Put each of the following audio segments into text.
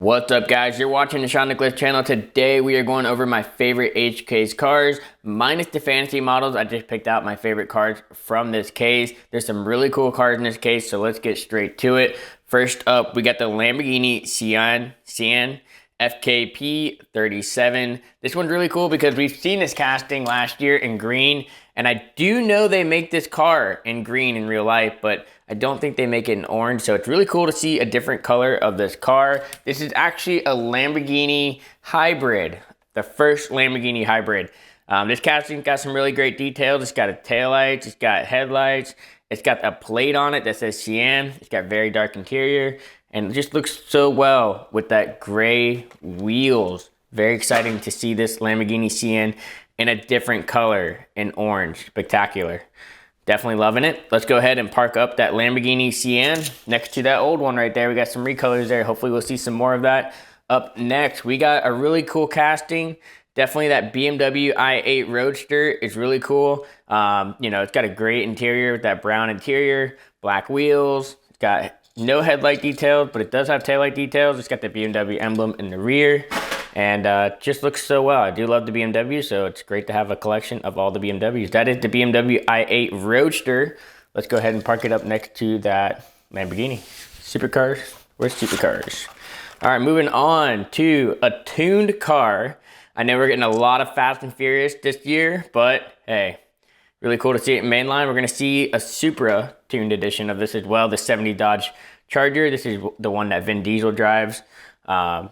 What's up, guys? You're watching the Shawn Nicklaus channel. Today we are going over my favorite HK's cars minus the fantasy models. I just picked out my favorite cars from this case. There's some really cool cars in this case, so let's get straight to it. First up, we got the Lamborghini Sian FKP 37. This one's really cool because we've seen this casting last year in green, and I do know they make this car in green in real life, but I don't think they make it in orange, so it's really cool to see a different color of this car. This is actually a Lamborghini hybrid, the first Lamborghini hybrid. This casting's got some really great details. It's got a taillights, it's got headlights, it's got a plate on it that says Sian. It's got very dark interior, and it just looks so well with that gray wheels. Very exciting to see this Lamborghini Sian in a different color, in orange. Spectacular. Definitely loving it. Let's go ahead and park up that Lamborghini Sian next to that old one right there. We got some recolors there. Hopefully we'll see some more of that. Up next, we got a really cool casting. Definitely that BMW i8 Roadster is really cool. You know, it's got a great interior with that brown interior, black wheels. It's got no headlight details, but it does have taillight details. It's got the BMW emblem in the rear. And just looks so well. I do love the BMW, so it's great to have a collection of all the BMWs. That is the BMW i8 Roadster. Let's go ahead and park it up next to that Lamborghini. Supercars, where's supercars? All right, moving on to a tuned car. I know we're getting a lot of Fast and Furious this year, but hey, really cool to see it in mainline. We're gonna see a Supra tuned edition of this as well, the 70 Dodge Charger. This is the one that Vin Diesel drives.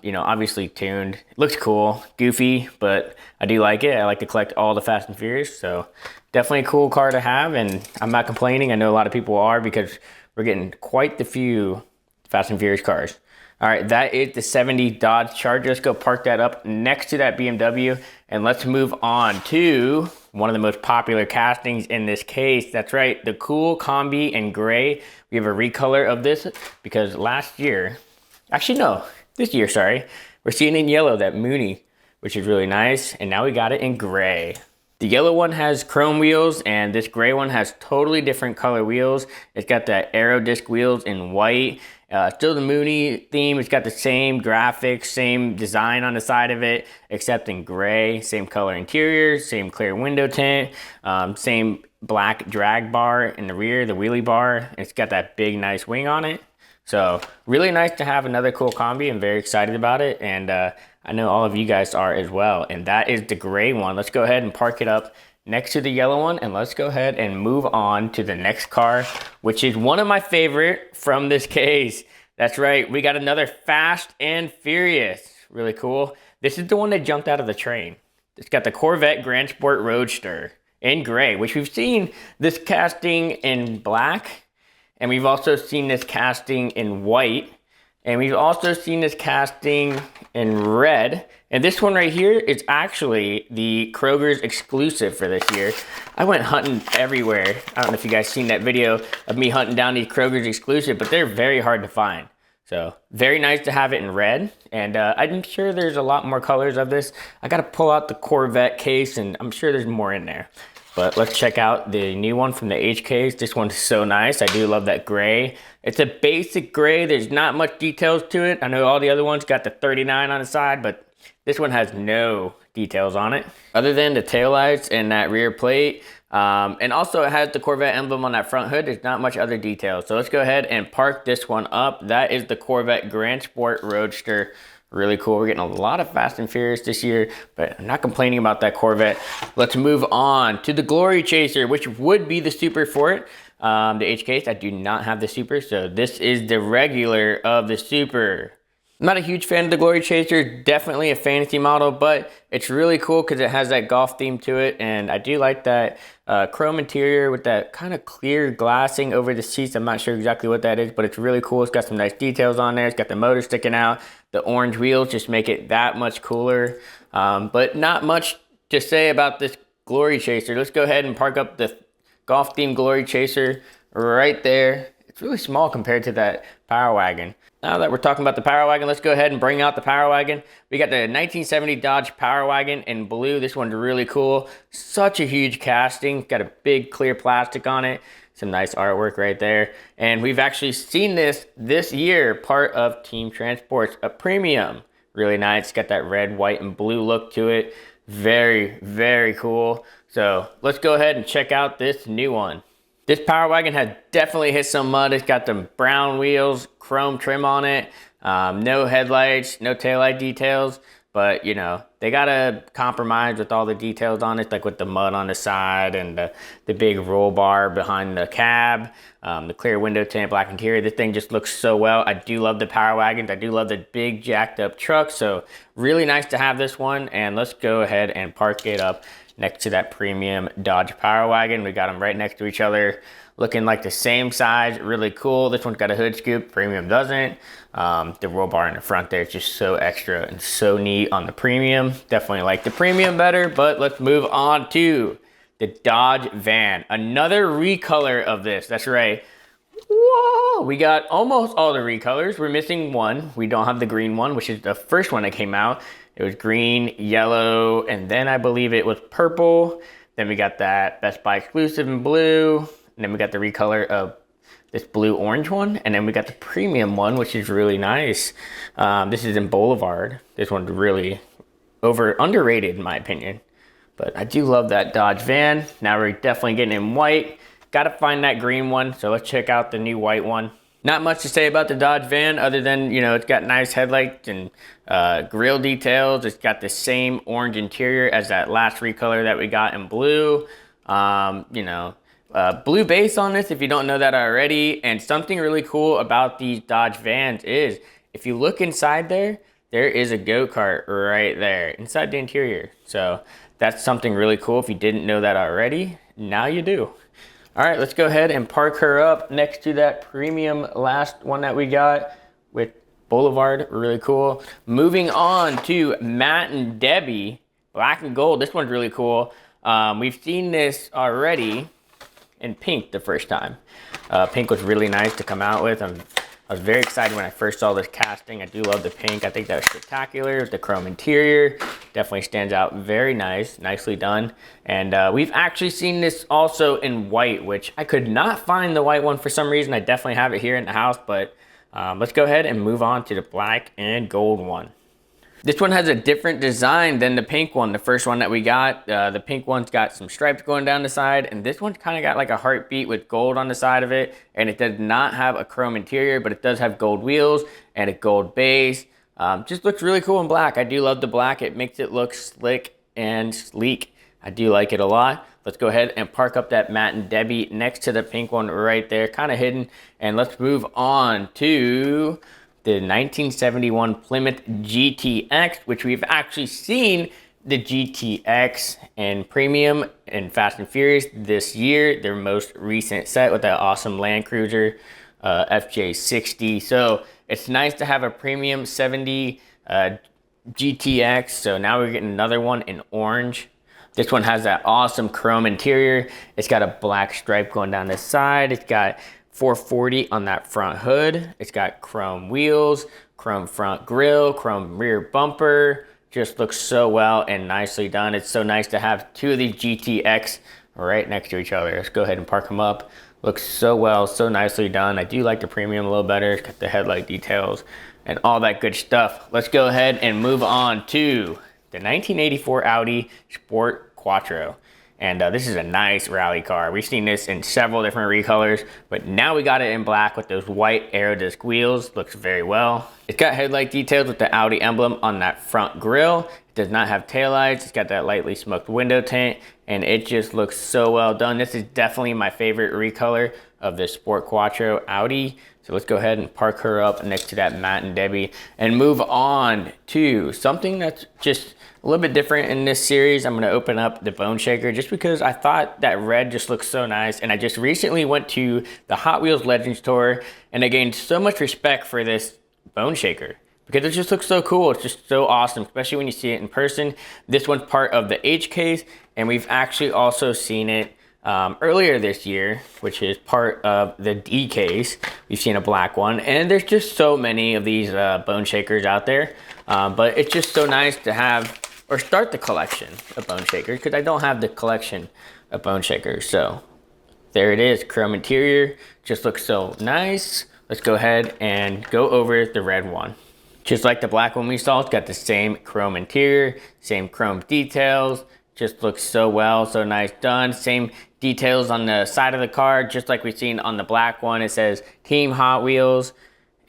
You know, obviously tuned. It looks cool, goofy, but I do like it. I like to collect all the Fast and Furious, so definitely a cool car to have, and I'm not complaining. I know a lot of people are because we're getting quite the few Fast and Furious cars. All right, that is the 70 Dodge Charger. Let's go park that up next to that BMW, and let's move on to one of the most popular castings in this case. That's right, the cool combi in gray. We have a recolor of this because last year, actually no, this year, sorry, we're seeing it in yellow, that Mooney, which is really nice. And now we got it in gray. The yellow one has chrome wheels, and this gray one has totally different color wheels. It's got that aero disc wheels in white. Still the Mooney theme. It's got the same graphics, same design on the side of it, except in gray. Same color interior, same clear window tint, same black drag bar in the rear, the wheelie bar. It's got that big, nice wing on it. So really nice to have another cool combi. I'm very excited about it, and I know all of you guys are as well. And that is the gray one. Let's go ahead and park it up next to the yellow one, and let's go ahead and move on to the next car, which is one of my favorite from this case. That's right, we got another Fast and Furious. Really cool. This is the one that jumped out of the train. It's got the Corvette Grand Sport Roadster in gray, which we've seen this casting in black. And we've also seen this casting in white. And we've also seen this casting in red. And this one right here is actually the Kroger's exclusive for this year. I went hunting everywhere. I don't know if you guys seen that video of me hunting down these Kroger's exclusive, but they're very hard to find. So very nice to have it in red. And I'm sure there's a lot more colors of this. I got to pull out the Corvette case, and I'm sure there's more in there. But let's check out the new one from the HKs. This one's so nice. I do love that gray. It's a basic gray. There's not much details to it. I know all the other ones got the 39 on the side, but this one has no details on it other than the taillights and that rear plate. And also it has the Corvette emblem on that front hood. There's not much other details. So let's go ahead and park this one up. That is the Corvette Grand Sport Roadster. Really cool. We're getting a lot of Fast and Furious this year, but I'm not complaining about that Corvette. Let's move on to the Glory Chaser, which would be the Super for it. The HKs, I do not have the Super, so this is the regular of the Super. I'm not a huge fan of the Glory Chaser, definitely a fantasy model, but it's really cool because it has that golf theme to it, and I do like that chrome interior with that kind of clear glassing over the seats. I'm not sure exactly what that is, but it's really cool. It's got some nice details on there. It's got the motor sticking out. The orange wheels just make it that much cooler, but not much to say about this Glory Chaser. Let's go ahead and park up the golf themed Glory Chaser right there. It's really small compared to that Power Wagon. Now that we're talking about the Power Wagon, let's go ahead and bring out the Power Wagon. We got the 1970 Dodge Power Wagon in blue. This one's really cool. Such a huge casting. Got a big clear plastic on it. Some nice artwork right there. And we've actually seen this year, part of Team Transport's a premium. Really nice, got that red, white, and blue look to it. Very, very cool. So let's go ahead and check out this new one. This Power Wagon has definitely hit some mud. It's got the brown wheels, chrome trim on it, no headlights, no taillight details, but you know, they gotta compromise with all the details on it, like with the mud on the side and the big roll bar behind the cab, the clear window tint, black interior. This thing just looks so well. I do love the Power Wagons. I do love the big jacked up truck. So really nice to have this one. And let's go ahead and park it up next to that premium Dodge Power Wagon. We got them right next to each other, looking like the same size, really cool. This one's got a hood scoop, premium doesn't. The roll bar in the front there is just so extra and so neat on the premium. Definitely like the premium better, but let's move on to the Dodge van. Another recolor of this, that's right. Whoa, we got almost all the recolors. We're missing one. We don't have the green one, which is the first one that came out. It was green, yellow, and then I believe it was purple. Then we got that Best Buy exclusive in blue. And then we got the recolor of this blue orange one. And then we got the premium one, which is really nice. This is in Boulevard. This one's really underrated in my opinion. But I do love that Dodge van. Now we're definitely getting in white. Gotta find that green one. So let's check out the new white one. Not much to say about the Dodge van other than, you know, it's got nice headlights and grille details. It's got the same orange interior as that last recolor that we got in blue. You know, blue base on this if you don't know that already. And something really cool about these Dodge vans is if you look inside there is a go-kart right there inside the interior. So that's something really cool. If you didn't know that already, now you do. All right, let's go ahead and park her up next to that premium last one that we got with Boulevard. Really cool. Moving on to Matt and Debbie, black and gold. This one's really cool. We've seen this already in pink the first time. Pink was really nice to come out with. I was very excited when I first saw this casting. I do love the pink. I think that was spectacular. The chrome interior definitely stands out very nice, nicely done. And we've actually seen this also in white, which I could not find the white one for some reason. I definitely have it here in the house, but let's go ahead and move on to the black and gold one. This one has a different design than the pink one, the first one that we got. The pink one's got some stripes going down the side, and this one's kind of got like a heartbeat with gold on the side of it, and it does not have a chrome interior, but it does have gold wheels and a gold base. Just looks really cool in black. I do love the black. It makes it look slick and sleek. I do like it a lot. Let's go ahead and park up that Matt and Debbie next to the pink one right there, kind of hidden, and let's move on to the 1971 Plymouth GTX, which we've actually seen the GTX in premium in Fast and Furious this year, their most recent set with that awesome Land Cruiser FJ60. So it's nice to have a premium 70 GTX. So now we're getting another one in orange. This one has that awesome chrome interior. It's got a black stripe going down the side. It's got 440 on that front hood. It's got chrome wheels, chrome front grille, chrome rear bumper. Just looks so well and nicely done. It's so nice to have two of these GTX right next to each other. Let's go ahead and park them up. Looks so well, so nicely done. I do like the premium a little better. It's got the headlight details and all that good stuff. Let's go ahead and move on to the 1984 Audi Sport Quattro. And this is a nice rally car. We've seen this in several different recolors, but now we got it in black with those white Aerodisc wheels. Looks very well. It's got headlight details with the Audi emblem on that front grille. It does not have taillights. It's got that lightly smoked window tint, and it just looks so well done. This is definitely my favorite recolor of the Sport Quattro Audi. So let's go ahead and park her up next to that Matt and Debbie and move on to something that's just a little bit different in this series. I'm gonna open up the Bone Shaker just because I thought that red just looks so nice. And I just recently went to the Hot Wheels Legends tour and I gained so much respect for this Bone Shaker because it just looks so cool. It's just so awesome, especially when you see it in person. This one's part of the H case, and we've actually also seen it earlier this year, which is part of the D case. We've seen a black one, and there's just so many of these Bone Shakers out there. But it's just so nice to have, or start the collection of Bone Shakers, because I don't have the collection of Bone Shakers. So there it is, chrome interior. Just looks so nice. Let's go ahead and go over the red one. Just like the black one we saw, it's got the same chrome interior, same chrome details. Just looks so well, so nice done. Same details on the side of the car, just like we've seen on the black one. It says Team Hot Wheels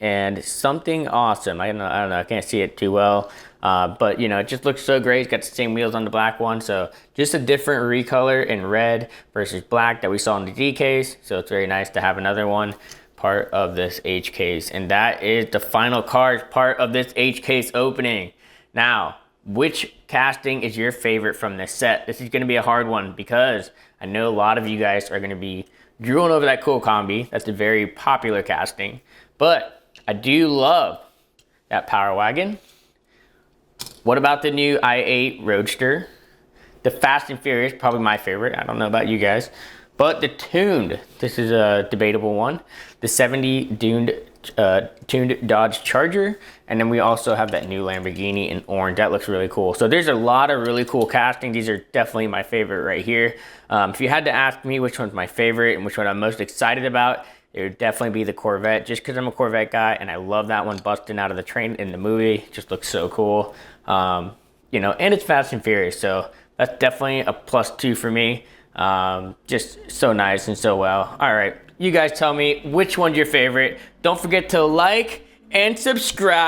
and something awesome. I don't know, I can't see it too well. But you know, it just looks so great. It's got the same wheels on the black one. So just a different recolor in red versus black that we saw in the D case. So it's very nice to have another one part of this H case. And that is the final card part of this H case opening. Now, which casting is your favorite from this set? This is gonna be a hard one because I know a lot of you guys are gonna be drooling over that cool combi. That's a very popular casting. But I do love that Power Wagon. What about the new i8 Roadster? The Fast and Furious, probably my favorite. I don't know about you guys. But the tuned, this is a debatable one. The 70 tuned Dodge Charger. And then we also have that new Lamborghini in orange. That looks really cool. So there's a lot of really cool casting. These are definitely my favorite right here. If you had to ask me which one's my favorite and which one I'm most excited about, it would definitely be the Corvette, just because I'm a Corvette guy and I love that one busting out of the train in the movie. It just looks so cool. You know, and it's Fast and Furious, so that's definitely a +2 for me. Just so nice and so well. All right, you guys tell me which one's your favorite. Don't forget to like and subscribe.